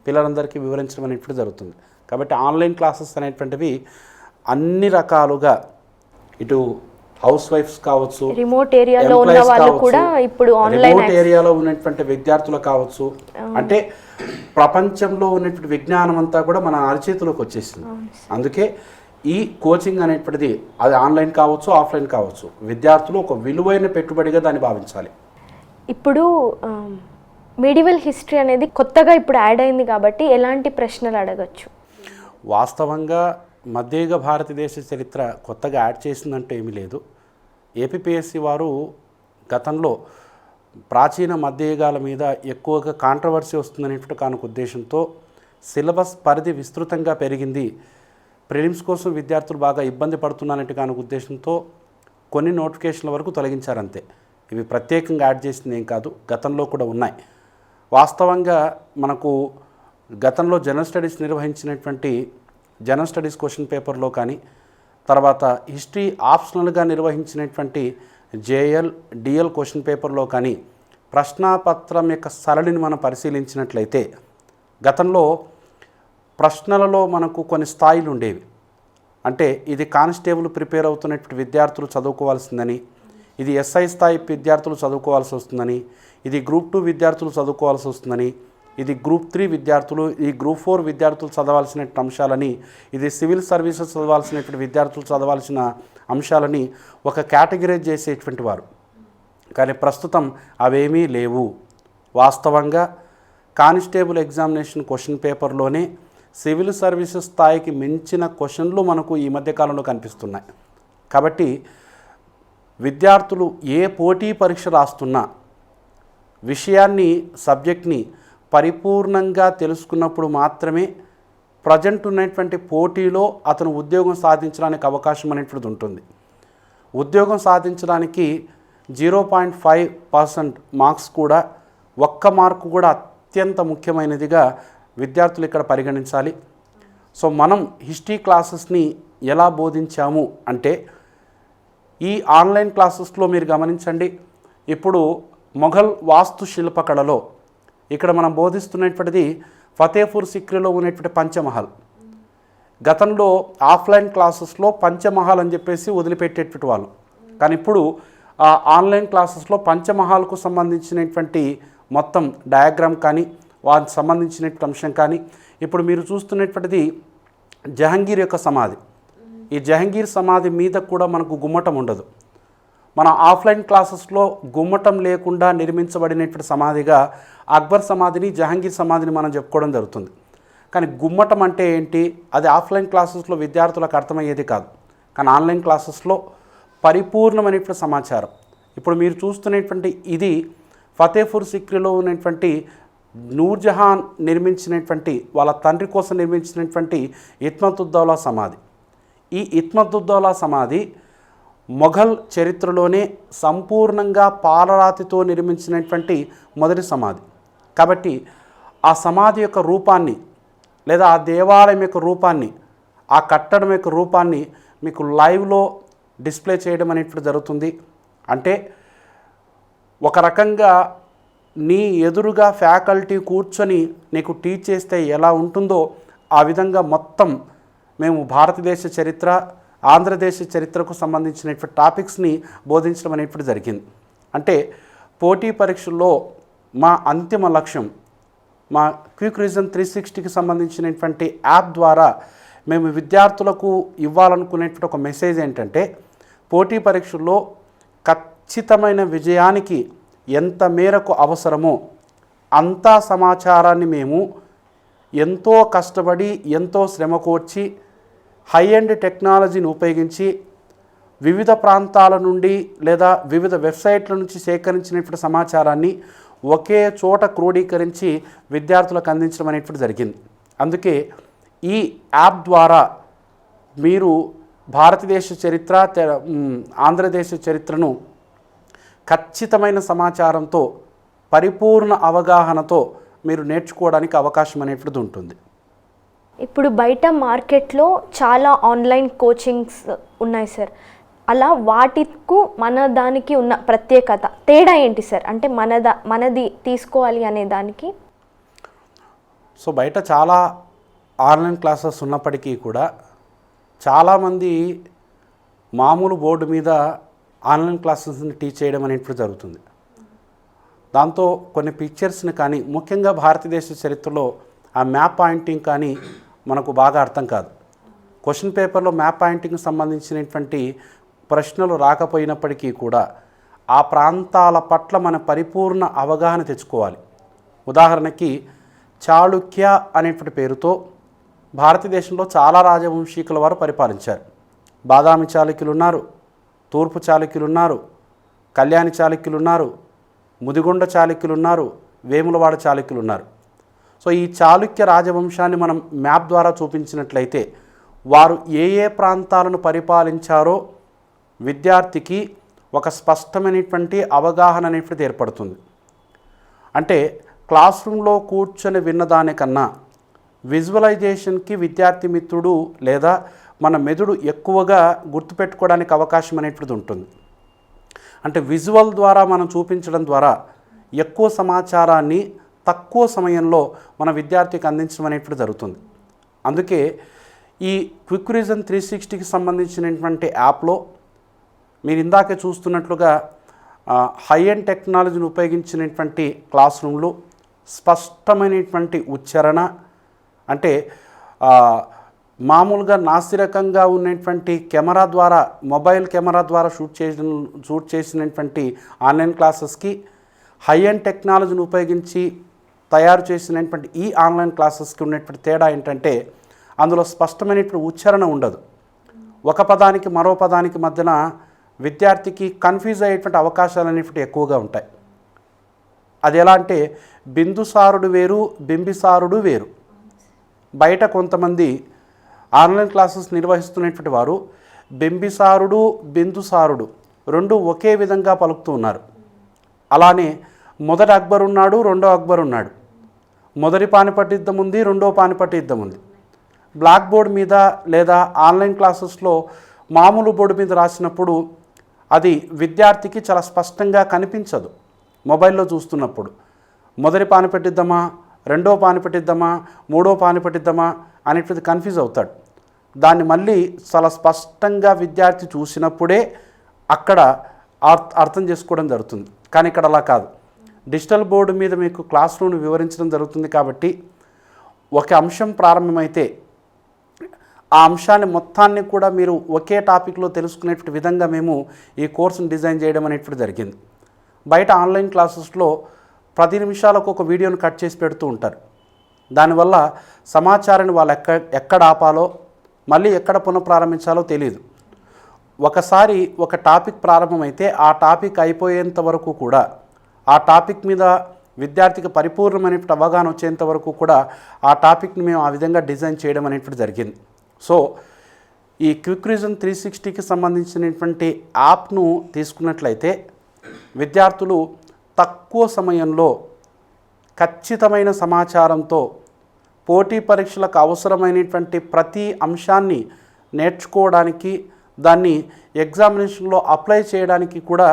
పిల్లలందరికీ వివరించడం అనేటువంటి జరుగుతుంది. కాబట్టి ఆన్లైన్ క్లాసెస్ అనేటువంటివి అన్ని రకాలుగా, ఇటు హౌస్ వైఫ్స్ కావచ్చు, రిమోట్ ఏరియాలో ఉన్న వాళ్ళు కూడా ఇప్పుడు ఆన్లైన్, రిమోట్ ఏరియాలో ఉన్నటువంటి విద్యార్థులు కావచ్చు, అంటే ప్రపంచంలో ఉన్నటువంటి విజ్ఞానం అంతా కూడా మన అరచేతిలోకి వచ్చేసింది. అందుకే ఈ కోచింగ్ అనేటువంటిది అది ఆన్లైన్ కావచ్చు, ఆఫ్లైన్ కావచ్చు, విద్యార్థులు ఒక విలువైన పెట్టుబడిగా దాన్ని భావించాలి. ఇప్పుడు మెడివల్ హిస్టరీ అనేది కొత్తగా ఇప్పుడు యాడ్ అయింది కాబట్టి ఎలాంటి ప్రశ్నలు అడగచ్చు? వాస్తవంగా మధ్యయుగ భారతదేశ చరిత్ర కొత్తగా యాడ్ చేసిందంటే ఏమీ లేదు. ఏపీపీఎస్సీ వారు గతంలో ప్రాచీన మధ్యయుగాల మీద ఎక్కువగా కాంట్రవర్సీ వస్తుందనేటువంటి కానుక ఉద్దేశంతో సిలబస్ పరిధి విస్తృతంగా పెరిగింది, ప్రిలిమ్స్ కోసం విద్యార్థులు బాగా ఇబ్బంది పడుతున్నారంటే కానుక ఉద్దేశంతో కొన్ని నోటిఫికేషన్ల వరకు తొలగించారంతే. ఇవి ప్రత్యేకంగా యాడ్ చేసింది ఏం కాదు, గతంలో కూడా ఉన్నాయి. వాస్తవంగా మనకు గతంలో జనరల్ స్టడీస్ నిర్వహించినటువంటి జనరల్ స్టడీస్ క్వశ్చన్ పేపర్లో కానీ, తర్వాత హిస్టరీ ఆప్షనల్గా నిర్వహించినటువంటి జేఎల్ డిఎల్ క్వశ్చన్ పేపర్లో కానీ ప్రశ్నాపత్రం యొక్క సరళిని మనం పరిశీలించినట్లయితే గతంలో ప్రశ్నలలో మనకు కొన్ని స్థాయిలు ఉండేవి. అంటే ఇది కానిస్టేబుల్ ప్రిపేర్ అవుతున్నటువంటి విద్యార్థులు చదువుకోవాల్సిందని, ఇది ఎస్ఐ స్థాయి విద్యార్థులు చదువుకోవాల్సి వస్తుందని, ఇది గ్రూప్ 2 విద్యార్థులు చదువుకోవాల్సి వస్తుందని, ఇది గ్రూప్ 3 విద్యార్థులు, ఈ గ్రూప్ 4 విద్యార్థులు చదవాల్సిన అంశాలని, ఇది సివిల్ సర్వీసెస్ చదవాల్సినటువంటి విద్యార్థులు చదవాల్సిన అంశాలని ఒక కేటగిరైజ్ చేసేటువంటి వారు. కానీ ప్రస్తుతం అవేమీ లేవు. వాస్తవంగా కానిస్టేబుల్ ఎగ్జామినేషన్ క్వశ్చన్ పేపర్లోనే సివిల్ సర్వీసెస్ స్థాయికి మించిన క్వశ్చన్లు మనకు ఈ మధ్యకాలంలో కనిపిస్తున్నాయి. కాబట్టి విద్యార్థులు ఏ పోటీ పరీక్ష రాస్తున్నా విషయాన్ని, సబ్జెక్ట్ని పరిపూర్ణంగా తెలుసుకున్నప్పుడు మాత్రమే ప్రజెంట్ ఉన్నటువంటి పోటీలో అతను ఉద్యోగం సాధించడానికి అవకాశం అనేటువంటిది ఉంటుంది. ఉద్యోగం సాధించడానికి 0.5% మార్క్స్ కూడా, ఒక్క మార్కు కూడా అత్యంత ముఖ్యమైనదిగా విద్యార్థులు ఇక్కడ పరిగణించాలి. సో మనం హిస్టరీ క్లాసెస్ని ఎలా బోధించాము అంటే, ఈ ఆన్లైన్ క్లాసెస్లో మీరు గమనించండి, ఇప్పుడు మొఘల్ వాస్తు శిల్పకళలో ఇక్కడ మనం బోధిస్తున్నటువంటిది ఫతేపూర్ సిక్రీలో ఉన్నటువంటి పంచమహల్. గతంలో ఆఫ్లైన్ క్లాసెస్లో పంచమహల్ అని చెప్పేసి వదిలిపెట్టేటువంటి వాళ్ళు, కానీ ఇప్పుడు ఆన్లైన్ క్లాసెస్లో పంచమహాల్కు సంబంధించినటువంటి మొత్తం డయాగ్రామ్ కానీ, వాటికి సంబంధించినటువంటి అంశం కానీ, ఇప్పుడు మీరు చూస్తున్నటువంటిది జహంగీర్ యొక్క సమాధి. ఈ జహంగీర్ సమాధి మీద కూడా మనకు గుమ్మటం ఉండదు. మన ఆఫ్లైన్ క్లాసెస్లో గుమ్మటం లేకుండా నిర్మించబడినటువంటి సమాధిగా అక్బర్ సమాధిని, జహంగీర్ సమాధిని మనం చెప్పుకోవడం జరుగుతుంది. కానీ గుమ్మటం అంటే ఏంటి, అది ఆఫ్లైన్ క్లాసెస్లో విద్యార్థులకు అర్థమయ్యేది కాదు. కానీ ఆన్లైన్ క్లాసెస్లో పరిపూర్ణమైనటువంటి సమాచారం. ఇప్పుడు మీరు చూస్తున్నటువంటి ఇది ఫతేపూర్ సిక్రీలో ఉన్నటువంటి నూర్జహాన్ నిర్మించినటువంటి, వాళ్ళ తండ్రి కోసం నిర్మించినటువంటి ఇత్మతుద్దౌలా సమాధి. ఈ ఇత్మతుద్దౌలా సమాధి మొఘల్ చరిత్రలోనే సంపూర్ణంగా పాలరాతితో నిర్మించినటువంటి మొదటి సమాధి. కాబట్టి ఆ సమాధి యొక్క రూపాన్ని, లేదా ఆ దేవాలయం యొక్క రూపాన్ని, ఆ కట్టడం యొక్క రూపాన్ని మీకు లైవ్లో డిస్ప్లే చేయడం అనేటువంటి జరుగుతుంది. అంటే ఒక రకంగా నీ ఎదురుగా ఫ్యాకల్టీ కూర్చొని నీకు టీచ్ చేస్తే ఎలా ఉంటుందో ఆ విధంగా మొత్తం మేము భారతదేశ చరిత్ర, ఆంధ్రదేశ చరిత్రకు సంబంధించినటువంటి టాపిక్స్ని బోధించడం అనేటువంటి జరిగింది. అంటే పోటీ పరీక్షల్లో మా అంతిమ లక్ష్యం, మా క్విక్ రివిజన్ 360కి సంబంధించినటువంటి యాప్ ద్వారా మేము విద్యార్థులకు ఇవ్వాలనుకునేటువంటి ఒక మెసేజ్ ఏంటంటే, పోటీ పరీక్షల్లో ఖచ్చితమైన విజయానికి ఎంత మేరకు అవసరమో అంతా సమాచారాన్ని మేము ఎంతో కష్టపడి, ఎంతో శ్రమ కోర్చి, హై ఎండ్ టెక్నాలజీని ఉపయోగించి వివిధ ప్రాంతాల నుండి లేదా వివిధ వెబ్సైట్ల నుంచి సేకరించినటువంటి సమాచారాన్ని ఒకే చోట క్రోడీకరించి విద్యార్థులకు అందించడం అనేటువంటి జరిగింది. అందుకే ఈ యాప్ ద్వారా మీరు భారతదేశ చరిత్ర, ఆంధ్రదేశ చరిత్రను ఖచ్చితమైన సమాచారంతో, పరిపూర్ణ అవగాహనతో మీరు నేర్చుకోవడానికి అవకాశం అనేటువంటిది ఉంటుంది. ఇప్పుడు బయట మార్కెట్లో చాలా ఆన్లైన్ కోచింగ్స్ ఉన్నాయి సార్. అలా వాటికు మన దానికి ఉన్న ప్రత్యేకత, తేడా ఏంటి సార్? అంటే మనది తీసుకోవాలి అనే దానికి. సో బయట చాలా ఆన్లైన్ క్లాసెస్ ఉన్నప్పటికీ కూడా చాలామంది మామూలు బోర్డు మీద ఆన్లైన్ క్లాసెస్ని టీచ్ చేయడం అనేటువంటి జరుగుతుంది. దాంతో కొన్ని పిక్చర్స్ని కానీ, ముఖ్యంగా భారతదేశ చరిత్రలో ఆ మ్యాప్ పాయింటింగ్ కానీ మనకు బాగా అర్థం కాదు. క్వశ్చన్ పేపర్లో మ్యాప్ పాయింటింగ్కి సంబంధించినటువంటి ప్రశ్నలు రాకపోయినప్పటికీ కూడా ఆ ప్రాంతాల పట్ల మన పరిపూర్ణ అవగాహన తెచ్చుకోవాలి. ఉదాహరణకి చాళుక్య అనేటువంటి పేరుతో భారతదేశంలో చాలా రాజవంశీకుల వారు పరిపాలించారు. బాదామి చాళుక్యులు ఉన్నారు, తూర్పు చాళుక్యులు ఉన్నారు, కళ్యాణి చాళుక్యులు ఉన్నారు, ముదిగొండ చాళుక్యులు ఉన్నారు, వేములవాడ చాళుక్యులు ఉన్నారు. సో ఈ చాళుక్య రాజవంశాన్ని మనం మ్యాప్ ద్వారా చూపించినట్లయితే వారు ఏ ఏ ప్రాంతాలను పరిపాలించారో విద్యార్థికి ఒక స్పష్టమైనటువంటి అవగాహన అనేటువంటిది ఏర్పడుతుంది. అంటే క్లాస్ రూమ్లో కూర్చొని విన్నదానికన్నా విజువలైజేషన్కి విద్యార్థి మిత్రుడు లేదా మన మెదడు ఎక్కువగా గుర్తుపెట్టుకోవడానికి అవకాశం అనేటువంటిది ఉంటుంది. అంటే విజువల్ ద్వారా మనం చూపించడం ద్వారా ఎక్కువ సమాచారాన్ని తక్కువ సమయంలో మన విద్యార్థికి అందించడం అనేటువంటి జరుగుతుంది. అందుకే ఈ క్విక్ రివిజన్ 360కి సంబంధించినటువంటి యాప్లో మీరు ఇందాకే చూస్తున్నట్లుగా హై ఎండ్ టెక్నాలజీని ఉపయోగించినటువంటి క్లాస్ రూమ్లు, స్పష్టమైనటువంటి ఉచ్చారణ, అంటే మామూలుగా నాసిరకంగా ఉన్నటువంటి కెమెరా ద్వారా, మొబైల్ కెమెరా ద్వారా షూట్ చేసినటువంటి ఆన్లైన్ క్లాసెస్కి హై అండ్ టెక్నాలజీని ఉపయోగించి తయారు చేసినటువంటి ఈ ఆన్లైన్ క్లాసెస్కి ఉన్నటువంటి తేడా ఏంటంటే అందులో స్పష్టమైనటువంటి ఉచ్చారణ ఉండదు. ఒక పదానికి మరో పదానికి మధ్యన విద్యార్థికి కన్ఫ్యూజ్ అయ్యేటువంటి అవకాశాలు అనేవి ఎక్కువగా ఉంటాయి. అది ఎలా అంటే బిందుసారుడు వేరు, బింబిసారుడు వేరు. బయట కొంతమంది ఆన్లైన్ క్లాసెస్ నిర్వహిస్తున్నటువంటి వారు బింబిసారుడు, బిందుసారుడు రెండు ఒకే విధంగా పలుకుతూ ఉన్నారు. అలానే మొదటి అక్బర్ ఉన్నాడు, రెండో అక్బర్ ఉన్నాడు. మొదటి పానిపట్టు యుద్ధం ఉంది, రెండో పానిపట్టు యుద్ధం ఉంది. బ్లాక్ బోర్డ్ మీద లేదా ఆన్లైన్ క్లాసెస్లో మామూలు బోర్డు మీద రాసినప్పుడు అది విద్యార్థికి చాలా స్పష్టంగా కనిపించదు. మొబైల్లో చూస్తున్నప్పుడు మొదటి పానిపట్టు యుద్ధమా, రెండో పానిపట్టు యుద్ధమా, మూడో పానిపట్టు యుద్ధమా అనేటువంటిది కన్ఫ్యూజ్ అవుతాడు. దాన్ని మళ్ళీ చాలా స్పష్టంగా విద్యార్థి చూసినప్పుడే అక్కడ అర్థం చేసుకోవడం జరుగుతుంది. కానీ ఇక్కడ అలా కాదు. డిజిటల్ బోర్డు మీద మీకు క్లాస్ రూమ్ను వివరించడం జరుగుతుంది కాబట్టి ఒక అంశం ప్రారంభమైతే ఆ అంశాన్ని మొత్తాన్ని కూడా మీరు ఒకే టాపిక్లో తెలుసుకునేటువంటి విధంగా మేము ఈ కోర్సును డిజైన్ చేయడం అనేటువంటి జరిగింది. బయట ఆన్లైన్ క్లాసెస్లో 10 నిమిషాలకు ఒక వీడియోను కట్ చేసి పెడుతూ ఉంటారు. దానివల్ల సమాచారాన్ని వాళ్ళు ఎక్కడ ఆపాలో మళ్ళీ ఎక్కడ పునఃప్రారంభించాలో తెలియదు. ఒకసారి ఒక టాపిక్ ప్రారంభమైతే ఆ టాపిక్ అయిపోయేంత వరకు కూడా ఆ టాపిక్ మీద విద్యార్థికి పరిపూర్ణమైన అవగాహన వచ్చేంత వరకు కూడా ఆ టాపిక్ని మేము ఆ విధంగా డిజైన్ చేయడం అనేటువంటి జరిగింది. సో ఈ క్విక్ రివిజన్ 360కి సంబంధించినటువంటి యాప్ను తీసుకున్నట్లయితే విద్యార్థులు తక్కువ సమయంలో ఖచ్చితమైన సమాచారంతో పోటీ పరీక్షలకు అవసరమైనటువంటి ప్రతి అంశాన్ని నేర్చుకోవడానికి, దాన్ని ఎగ్జామినేషన్లో అప్లై చేయడానికి కూడా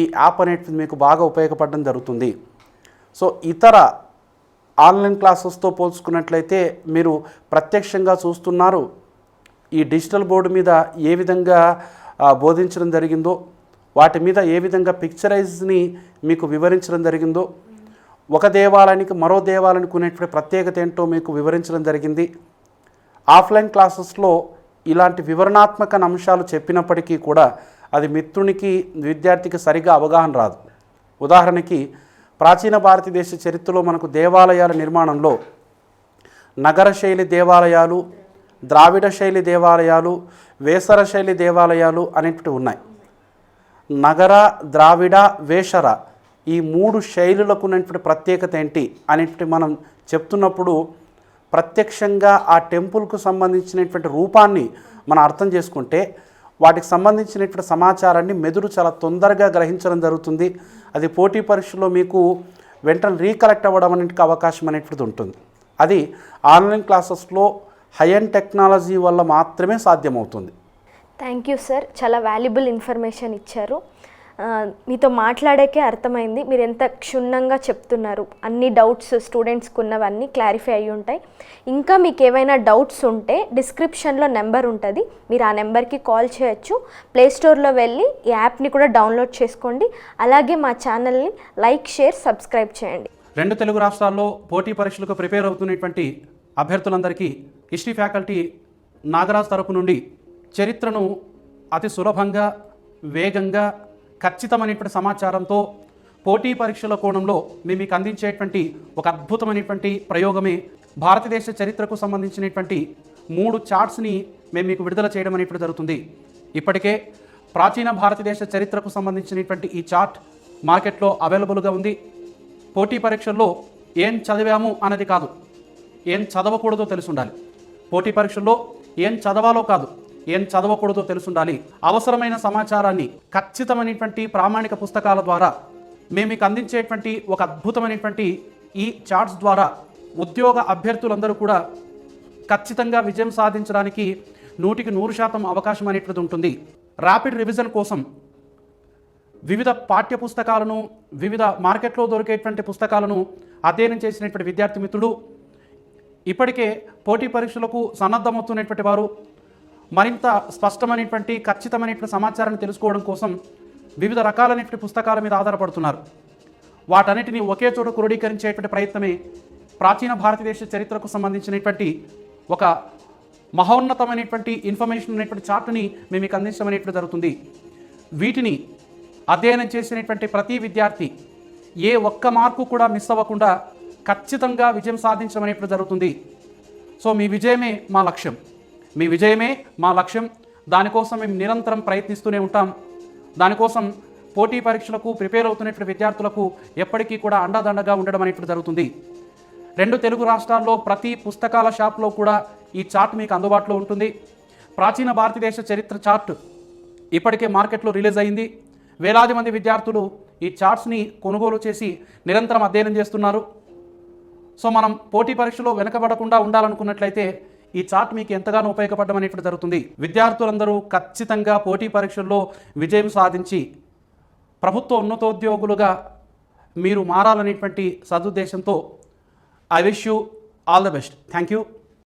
ఈ యాప్ అనేది మీకు బాగా ఉపయోగపడడం జరుగుతుంది. సో ఇతర ఆన్లైన్ క్లాసెస్తో పోల్చుకున్నట్లయితే మీరు ప్రత్యక్షంగా చూస్తున్నారు ఈ డిజిటల్ బోర్డు మీద ఏ విధంగా బోధించడం జరిగిందో, వాటి మీద ఏ విధంగా పిక్చరైజ్ని మీకు వివరించడం జరిగిందో, ఒక దేవాలయానికి మరో దేవాలయానికి ఉన్నటువంటి ప్రత్యేకత ఏంటో మీకు వివరించడం జరిగింది. ఆఫ్లైన్ క్లాసెస్లో ఇలాంటి వివరణాత్మక అంశాలు చెప్పినప్పటికీ కూడా అది మిత్రునికి, విద్యార్థికి సరిగా అవగాహన రాదు. ఉదాహరణకి ప్రాచీన భారతదేశ చరిత్రలో మనకు దేవాలయాల నిర్మాణంలో నగర శైలి దేవాలయాలు, ద్రావిడ శైలి దేవాలయాలు, వేసర శైలి దేవాలయాలు అనేటివి ఉన్నాయి. నగర, ద్రావిడ, వేసర ఈ 3 శైలులకు ఉన్నటువంటి ప్రత్యేకత ఏంటి అనేటివి మనం చెప్తున్నప్పుడు ప్రత్యక్షంగా ఆ టెంపుల్కు సంబంధించినటువంటి రూపాన్ని మనం అర్థం చేసుకుంటే వాటికి సంబంధించినటువంటి సమాచారాన్ని మెదడు చాలా తొందరగా గ్రహించడం జరుగుతుంది. అది పోటీ పరీక్షలో మీకు వెంటనే రీకలెక్ట్ అవ్వడం అనేటికి అవకాశం అనేటువంటిది ఉంటుంది. అది ఆన్లైన్ క్లాసెస్లో హై అండ్ టెక్నాలజీ వల్ల మాత్రమే సాధ్యమవుతుంది. థ్యాంక్ యూ సార్, చాలా వాల్యుబుల్ ఇన్ఫర్మేషన్ ఇచ్చారు. మీతో మాట్లాడాకే అర్థమైంది మీరు ఎంత క్షుణ్ణంగా చెప్తున్నారు. అన్ని డౌట్స్ స్టూడెంట్స్కి ఉన్నవన్నీ క్లారిఫై అయ్యి ఉంటాయి. ఇంకా మీకు ఏమైనా డౌట్స్ ఉంటే డిస్క్రిప్షన్లో నెంబర్ ఉంటుంది, మీరు ఆ నెంబర్కి కాల్ చేయొచ్చు. ప్లేస్టోర్లో వెళ్ళి ఈ యాప్ని కూడా డౌన్లోడ్ చేసుకోండి. అలాగే మా ఛానల్ని లైక్, షేర్, సబ్స్క్రైబ్ చేయండి. 2 తెలుగు రాష్ట్రాల్లో పోటీ పరీక్షలకు ప్రిపేర్ అవుతున్నటువంటి అభ్యర్థులందరికీ హిస్టరీ ఫ్యాకల్టీ నాగరాజ్ తరపు నుండి చరిత్రను అతి సులభంగా, వేగంగా, ఖచ్చితమైనటువంటి సమాచారంతో పోటీ పరీక్షల కోణంలో మేము మీకు అందించేటువంటి ఒక అద్భుతమైనటువంటి ప్రయోగమే భారతదేశ చరిత్రకు సంబంధించినటువంటి 3 చార్ట్స్ని మేము మీకు విడుదల చేయడం అనేటువంటి జరుగుతుంది. ఇప్పటికే ప్రాచీన భారతదేశ చరిత్రకు సంబంధించినటువంటి ఈ చార్ట్ మార్కెట్లో అవైలబుల్గా ఉంది. పోటీ పరీక్షల్లో ఏం చదివాము అన్నది కాదు, ఏం చదవకూడదో తెలిసి ఉండాలి. పోటీ పరీక్షల్లో ఏం చదవాలో కాదు, ఏం చదవకూడదో తెలుసుండాలి. అవసరమైన సమాచారాన్ని ఖచ్చితమైనటువంటి ప్రామాణిక పుస్తకాల ద్వారా మేము మీకు అందించేటువంటి ఒక అద్భుతమైనటువంటి ఈ చార్ట్స్ ద్వారా ఉద్యోగ అభ్యర్థులందరూ కూడా ఖచ్చితంగా విజయం సాధించడానికి 100% అవకాశం అనేటువంటిది ఉంటుంది. ర్యాపిడ్ రివిజన్ కోసం వివిధ పాఠ్య పుస్తకాలను, వివిధ మార్కెట్లో దొరికేటువంటి పుస్తకాలను అధ్యయనం చేసినటువంటి విద్యార్థి మిత్రుడు, ఇప్పటికే పోటీ పరీక్షలకు సన్నద్ధమవుతున్నటువంటి వారు మరింత స్పష్టమైనటువంటి ఖచ్చితమైనటువంటి సమాచారాన్ని తెలుసుకోవడం కోసం వివిధ రకాలైనటువంటి పుస్తకాల మీద ఆధారపడుతున్నారు. వాటన్నిటిని ఒకే చోట క్రోడీకరించేటువంటి ప్రయత్నమే ప్రాచీన భారతదేశ చరిత్రకు సంబంధించినటువంటి ఒక మహోన్నతమైనటువంటి ఇన్ఫర్మేషన్ ఉన్నటువంటి చార్ట్ని మేము మీకు అందించమనేటువంటి జరుగుతుంది. వీటిని అధ్యయనం చేసినటువంటి ప్రతి విద్యార్థి ఏ ఒక్క మార్కు కూడా మిస్ అవ్వకుండా ఖచ్చితంగా విజయం సాధించడం అనేటువంటి జరుగుతుంది. సో మీ విజయమే మా లక్ష్యం, మీ విజయమే మా లక్ష్యం. దానికోసం మేము నిరంతరం ప్రయత్నిస్తూనే ఉంటాం. దానికోసం పోటీ పరీక్షలకు ప్రిపేర్ అవుతున్నటువంటి విద్యార్థులకు ఎప్పటికీ కూడా అండదండగా ఉండడం అనేటువంటి జరుగుతుంది. 2 తెలుగు రాష్ట్రాల్లో ప్రతి పుస్తకాల షాప్లో కూడా ఈ చార్ట్ మీకు అందుబాటులో ఉంటుంది. ప్రాచీన భారతదేశ చరిత్ర చార్ట్ ఇప్పటికే మార్కెట్లో రిలీజ్ అయింది. వేలాది మంది విద్యార్థులు ఈ చార్ట్స్ని కొనుగోలు చేసి నిరంతరం అధ్యయనం చేస్తున్నారు. సో మనం పోటీ పరీక్షలో వెనకబడకుండా ఉండాలనుకున్నట్లయితే ఈ చార్ట్ మీకు ఎంతగానో ఉపయోగపడడం అనేటువంటి జరుగుతుంది. విద్యార్థులందరూ ఖచ్చితంగా పోటీ పరీక్షల్లో విజయం సాధించి ప్రభుత్వ ఉన్నతోద్యోగులుగా మీరు మారాలనేటువంటి సదుద్దేశంతో I wish you all the best. Thank you.